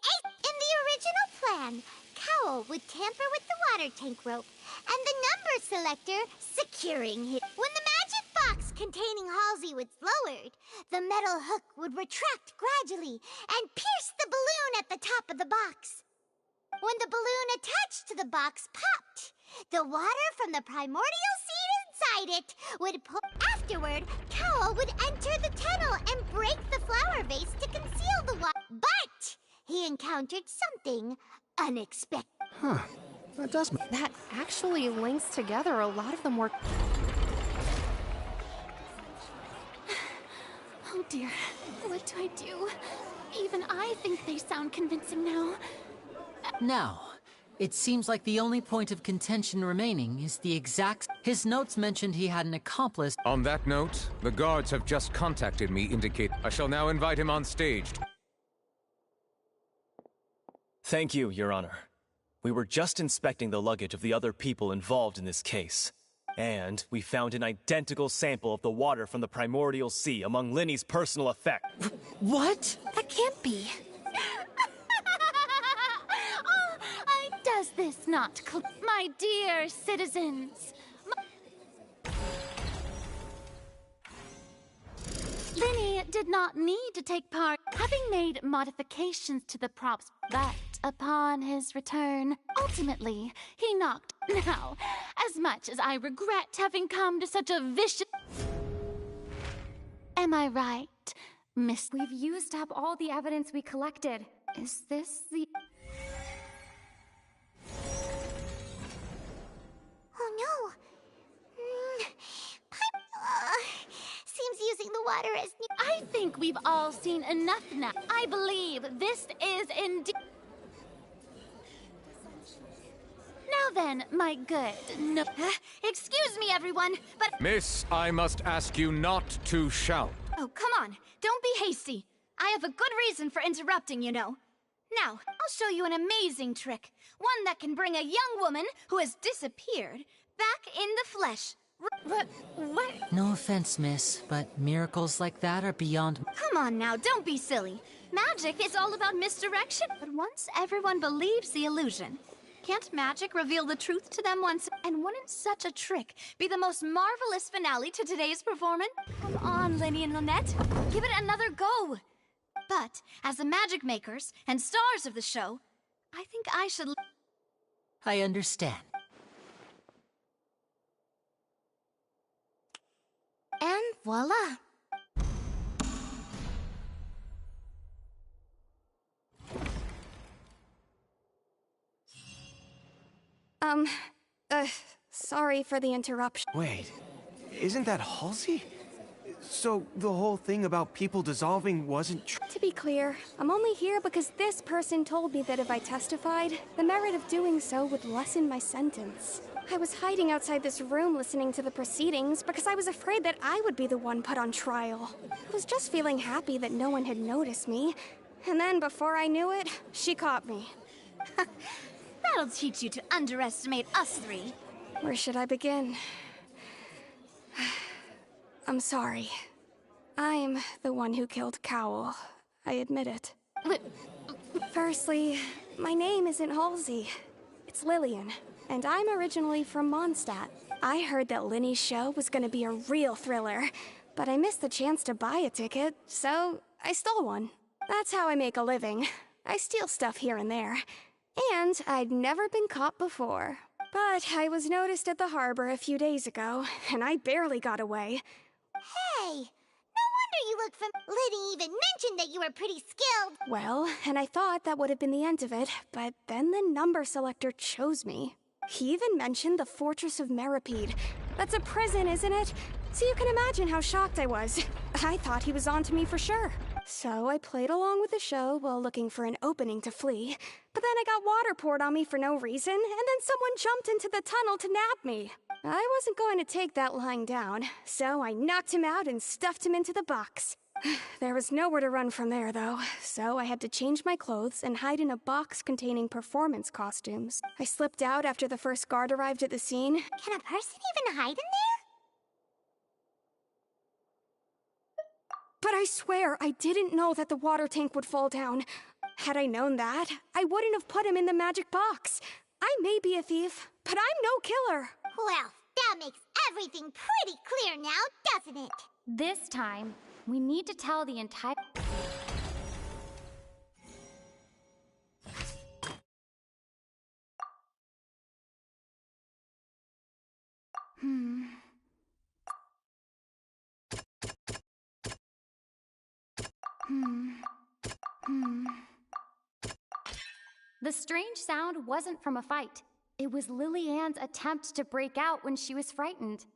in the original plan. Cowell would tamper with the water tank rope, and the number selector securing it. When the magic box containing Halsey was lowered, the metal hook would retract gradually and pierce the balloon at the top of the box. When the balloon attached to the box popped, the water from the primordial seed inside it would pull. Afterward, Cowell would enter the tunnel and break the flower vase to conceal the water. But he encountered something unexpected. Huh. That does make... That actually links together a lot of the more... Oh dear, what do I do? Even I think they sound convincing now. Now, it seems like the only point of contention remaining is the exact... His notes mentioned he had an accomplice. On that note, the guards have just contacted me, indicate I shall now invite him on stage. Thank you, Your Honor. We were just inspecting the luggage of the other people involved in this case. And we found an identical sample of the water from the primordial sea among Linny's personal effects. What? That can't be. Does this not my dear citizens? Linny did not need to take part, having made modifications to the props, but upon his return, ultimately, he knocked. Now, as much as I regret having come to such a vicious... Am I right, Miss? We've used up all the evidence we collected. Is this the... Oh no! Seems using the water as... I think we've all seen enough now. I believe this is indeed... Now then, my good... No... excuse me, everyone, but... Miss, I must ask you not to shout. Oh, come on. Don't be hasty. I have a good reason for interrupting, you know. Now, I'll show you an amazing trick. One that can bring a young woman who has disappeared back in the flesh. What? No offense, miss, but miracles like that are beyond... Come on now, don't be silly. Magic is all about misdirection. But once everyone believes the illusion, can't magic reveal the truth to them once? And wouldn't such a trick be the most marvelous finale to today's performance? Come on, Linny and Lynette. Give it another go. But, as the magic makers and stars of the show, I think I should... I understand. And voila! Sorry for the interruption. Wait, isn't that Halsey? So the whole thing about people dissolving wasn't true? To be clear, I'm only here because this person told me that if I testified, the merit of doing so would lessen my sentence. I was hiding outside this room listening to the proceedings because I was afraid that I would be the one put on trial. I was just feeling happy that no one had noticed me. And then before I knew it, she caught me. That'll teach you to underestimate us three. Where should I begin? I'm sorry. I'm the one who killed Cowell. I admit it. Firstly, my name isn't Halsey. It's Lillian, and I'm originally from Mondstadt. I heard that Linny's show was gonna be a real thriller, but I missed the chance to buy a ticket, so I stole one. That's how I make a living. I steal stuff here and there. And I'd never been caught before. But I was noticed at the harbor a few days ago, and I barely got away. Hey! No wonder you look Liddy even mentioned that you were pretty skilled. Well, and I thought that would have been the end of it, but then the number selector chose me. He even mentioned the Fortress of Meripede. That's a prison, isn't it? So you can imagine how shocked I was. I thought he was on to me for sure. So I played along with the show while looking for an opening to flee. But then I got water poured on me for no reason, and then someone jumped into the tunnel to nab me. I wasn't going to take that lying down, so I knocked him out and stuffed him into the box. There was nowhere to run from there, though, so I had to change my clothes and hide in a box containing performance costumes. I slipped out after the first guard arrived at the scene. Can a person even hide in there? But I swear, I didn't know that the water tank would fall down. Had I known that, I wouldn't have put him in the magic box. I may be a thief, but I'm no killer. Well, that makes everything pretty clear now, doesn't it? This time, we need to tell the entire... The strange sound wasn't from a fight. It was Lily-Ann's attempt to break out when she was frightened.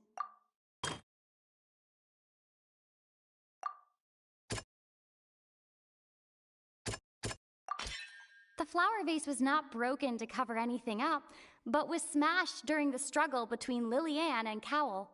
The flower vase was not broken to cover anything up, but was smashed during the struggle between Lily-Ann and Cowell.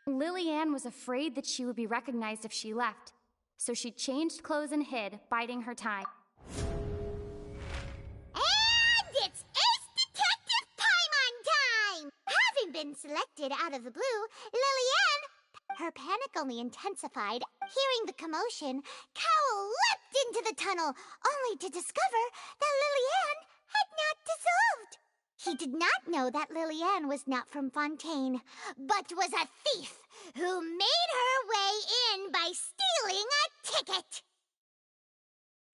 Lily-Ann was afraid that she would be recognized if she left, so she changed clothes and hid, biding her time. And it's Ace Detective Paimon time! Having been selected out of the blue, Lily-Ann, her panic only intensified. Hearing the commotion, Cowell leapt into the tunnel, only to discover that Lily-Ann had not dissolved. He did not know that Lily-Ann was not from Fontaine, but was a thief who made her way in by stealing a ticket.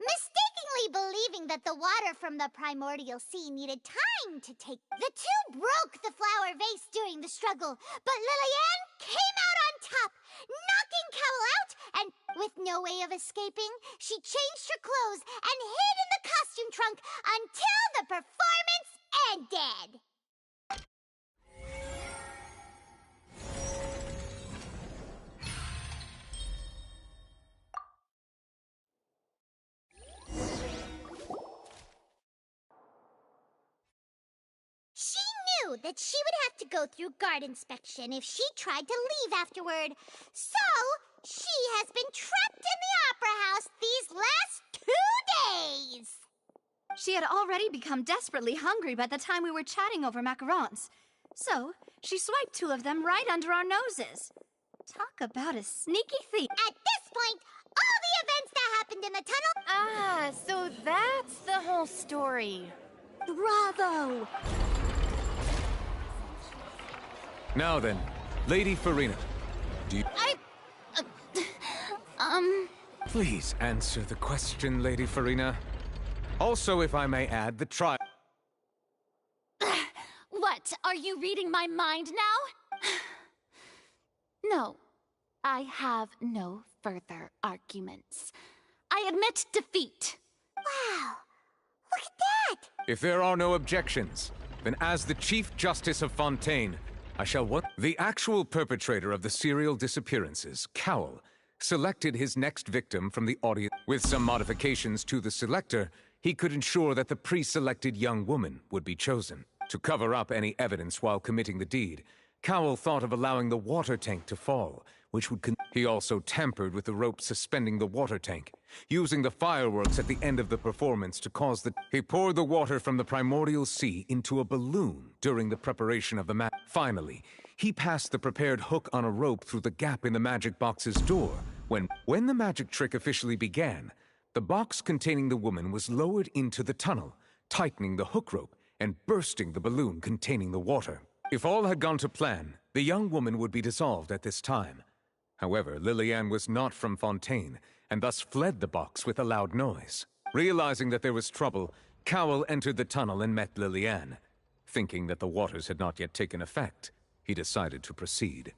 Mistakenly believing that the water from the primordial sea needed time to take, the two broke the flower vase during the struggle, but Lily-Ann came out on top, knocking Cowell out, and with no way of escaping, she changed her clothes and hid in the costume trunk until the performance ended. She knew that she would have to go through guard inspection if she tried to leave afterward. So, she has been trapped in the Opera House these last 2 days. She had already become desperately hungry by the time we were chatting over macarons. So, she swiped 2 of them right under our noses. Talk about a sneaky thief. At this point, all the events that happened in the tunnel... Ah, so that's the whole story. Bravo! Now then, Lady Furina, do you... Please answer the question, Lady Furina. Also, if I may add, the trial... What? Are you reading my mind now? No, I have no further arguments. I admit defeat. Wow, look at that! If there are no objections, then as the Chief Justice of Fontaine, I shall want... The actual perpetrator of the serial disappearances, Cowell, selected his next victim from the audience. With some modifications to the selector, he could ensure that the pre-selected young woman would be chosen. To cover up any evidence while committing the deed, Cowell thought of allowing the water tank to fall, which would He also tampered with the rope suspending the water tank, using the fireworks at the end of the performance to cause the... He poured the water from the primordial sea into a balloon during the preparation of the match. Finally, he passed the prepared hook on a rope through the gap in the magic box's door. When the magic trick officially began, the box containing the woman was lowered into the tunnel, tightening the hook rope and bursting the balloon containing the water. If all had gone to plan, the young woman would be dissolved at this time. However, Lily-Ann was not from Fontaine, and thus fled the box with a loud noise. Realizing that there was trouble, Cowell entered the tunnel and met Liliane. Thinking that the waters had not yet taken effect, he decided to proceed.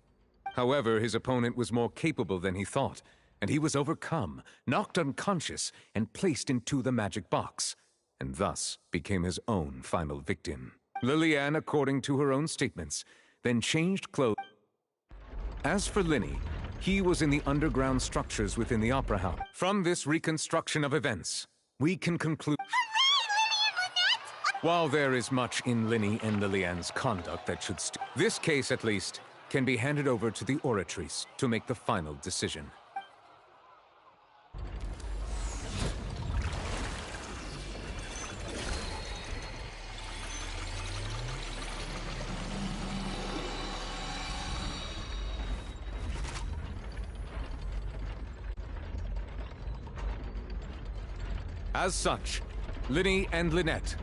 However, his opponent was more capable than he thought, and he was overcome, knocked unconscious, and placed into the magic box, and thus became his own final victim. Liliane, according to her own statements, then changed clothes. As for Lyney, he was in the underground structures within the Opera House. From this reconstruction of events, we can conclude... While there is much in Lyney and Liliane's conduct that should this case, at least, can be handed over to the Oratrice to make the final decision. As such, Lyney and Lynette.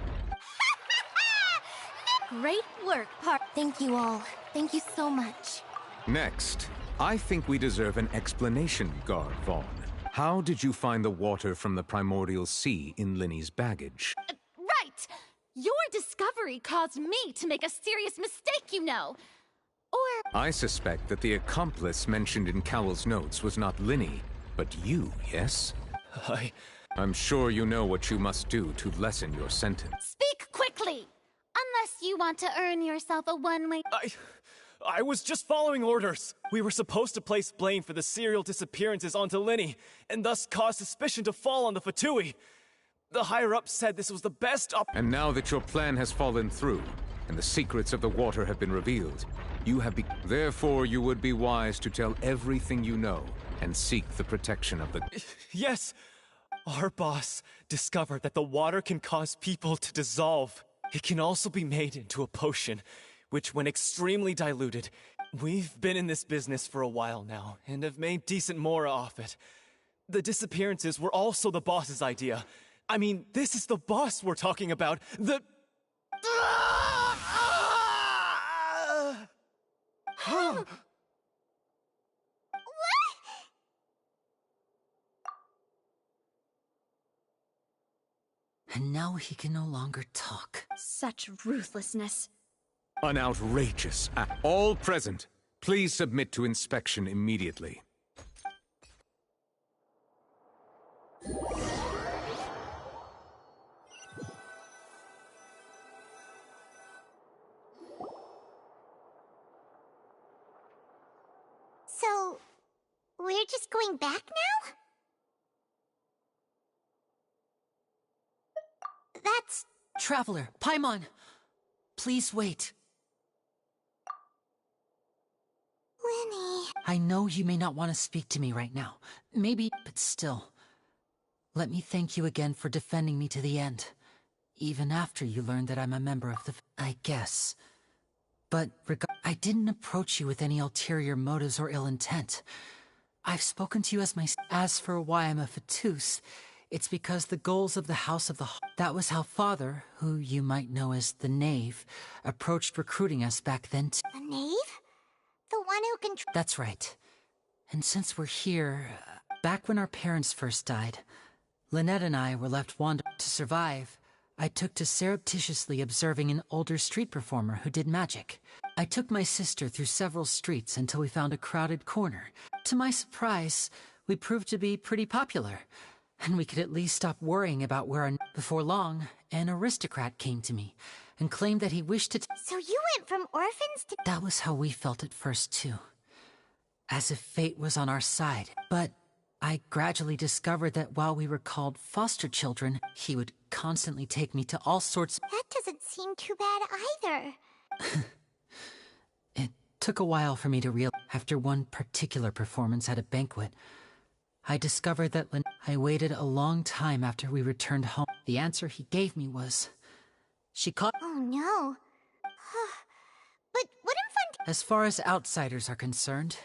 Great work, Thank you all. Thank you so much. Next, I think we deserve an explanation, Guard Vaughn. How did you find the water from the primordial sea in Lyney's baggage? Right! Your discovery caused me to make a serious mistake, you know. Or... I suspect that the accomplice mentioned in Cowell's notes was not Lyney, but you, yes? I'm sure you know what you must do to lessen your sentence. Speak quickly! Unless you want to earn yourself a one-way... I was just following orders. We were supposed to place blame for the serial disappearances onto Lyney, and thus cause suspicion to fall on the Fatui. The higher-ups said this was the best And now that your plan has fallen through, and the secrets of the water have been revealed, you have Therefore, you would be wise to tell everything you know, and seek the protection of the... Yes! Our boss discovered that the water can cause people to dissolve. It can also be made into a potion, which when extremely diluted... We've been in this business for a while now, and have made decent mora off it. The disappearances were also the boss's idea. I mean, this is the boss we're talking about. The... And now he can no longer talk. Such ruthlessness. An outrageous act. All present, please submit to inspection immediately. So, we're just going back now? That's... Traveler, Paimon! Please wait. Lyney... I know you may not want to speak to me right now. Maybe, but still. Let me thank you again for defending me to the end. Even after you learned that I'm a member of the... I guess. But I didn't approach you with any ulterior motives or ill intent. I've spoken to you as my... As for why I'm a Fatus, it's because the goals of the House of the... That was how Father, who you might know as the Knave, approached recruiting us back then too. The Knave? The one who can... That's right. And since we're here... back when our parents first died, Lynette and I were left wandering. To survive, I took to surreptitiously observing an older street performer who did magic. I took my sister through several streets until we found a crowded corner. To my surprise, we proved to be pretty popular, and we could at least stop worrying about where our... Before long, an aristocrat came to me and claimed that he wished to... So you went from orphans to... That was how we felt at first, too. As if fate was on our side. But I gradually discovered that while we were called foster children, he would constantly take me to all sorts... That doesn't seem too bad either. It took a while for me to realize. After one particular performance at a banquet, I discovered that I waited a long time after we returned home. The answer he gave me was... She caught... Oh no. But what infant... As far as outsiders are concerned,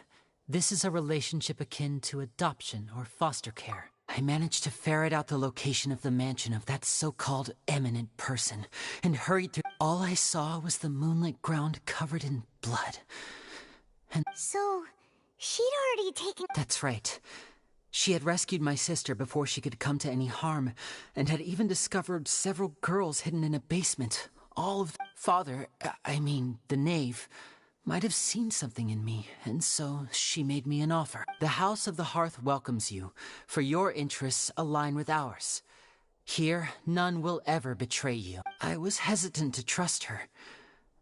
this is a relationship akin to adoption or foster care. I managed to ferret out the location of the mansion of that so-called eminent person, and hurried through. All I saw was the moonlit ground covered in blood. And... So, she'd already taken... That's right. She had rescued my sister before she could come to any harm, and had even discovered several girls hidden in a basement. All of Father, I mean, the knave, might have seen something in me, and so she made me an offer. The House of the Hearth welcomes you, for your interests align with ours. Here, none will ever betray you. I was hesitant to trust her.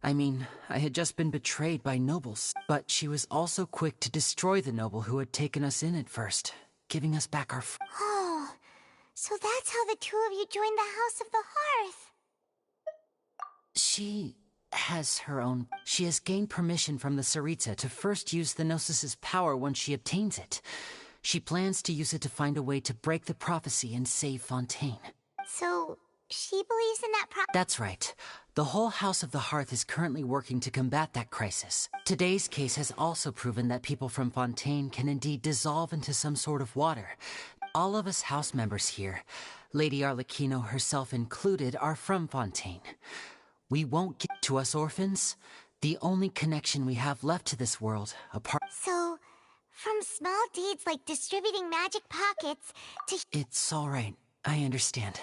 I mean, I had just been betrayed by nobles, but she was also quick to destroy the noble who had taken us in at first, giving us back our Oh, so that's how the two of you joined the House of the Hearth. She has her own... She has gained permission from the Tsaritsa to first use the Gnosis' power once she obtains it. She plans to use it to find a way to break the prophecy and save Fontaine. So, she believes in that That's right. The whole House of the Hearth is currently working to combat that crisis. Today's case has also proven that people from Fontaine can indeed dissolve into some sort of water. All of us house members here, Lady Arlecchino herself included, are from Fontaine. We won't get to us orphans. The only connection we have left to this world, apart... So, from small deeds like distributing magic pockets to... It's all right. I understand.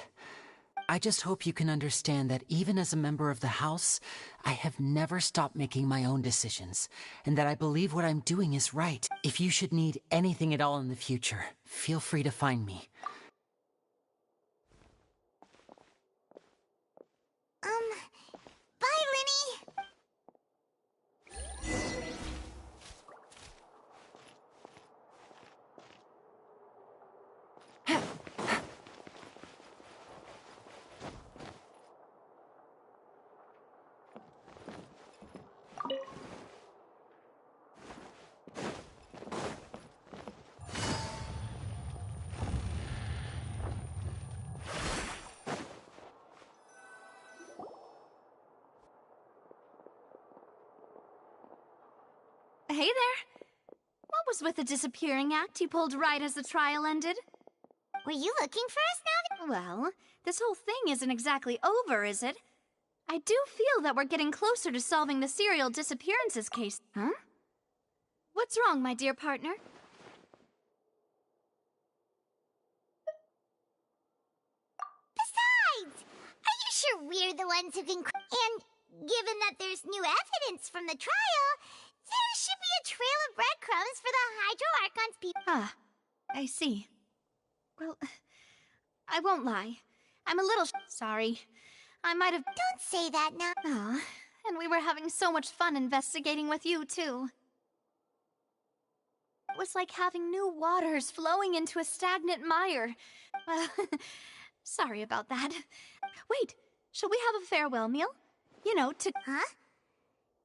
I just hope you can understand that even as a member of the House, I have never stopped making my own decisions, and that I believe what I'm doing is right. If you should need anything at all in the future, feel free to find me. Bye, Linny! Hey there. What was with the disappearing act you pulled right as the trial ended? Were you looking for us now? Well, this whole thing isn't exactly over, is it? I do feel that we're getting closer to solving the serial disappearances case. Huh? What's wrong, my dear partner? Besides, are you sure we're the ones who can... And given that there's new evidence from the trial, there should be a trail of breadcrumbs for the Hydro Archon's people. Ah, I see. Well, I won't lie. I'm a little sorry. I might have... Don't say that now. Ah, and we were having so much fun investigating with you, too. It was like having new waters flowing into a stagnant mire. Well, sorry about that. Wait, shall we have a farewell meal? You know, to... Huh?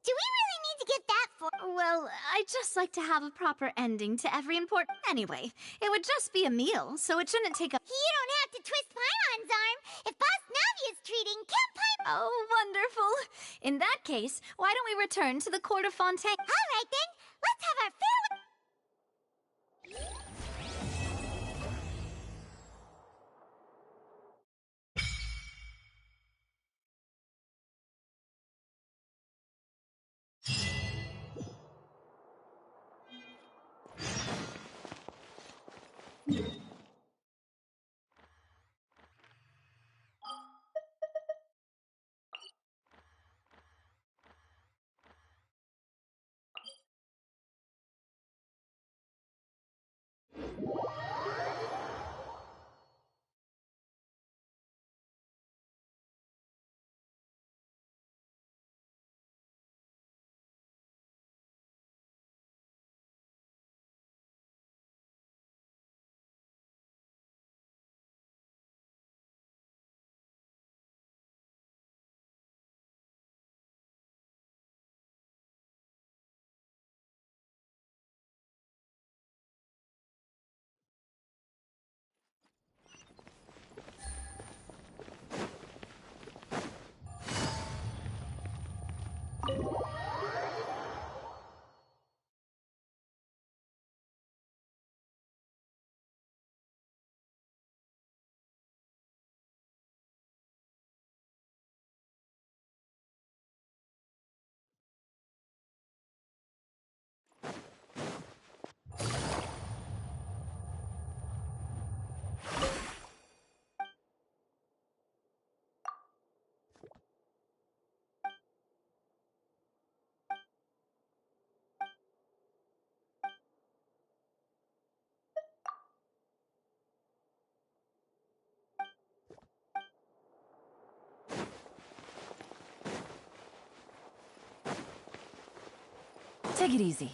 Do we really need to get that for... Well, I'd just like to have a proper ending to every important... Anyway, it would just be a meal, so it shouldn't take a... You don't have to twist Paimon's arm if Boss Navi is treating Camp Paimon... Oh, wonderful. In that case, why don't we return to the Court of Fontaine? All right, then. Let's have our farewell... Take it easy.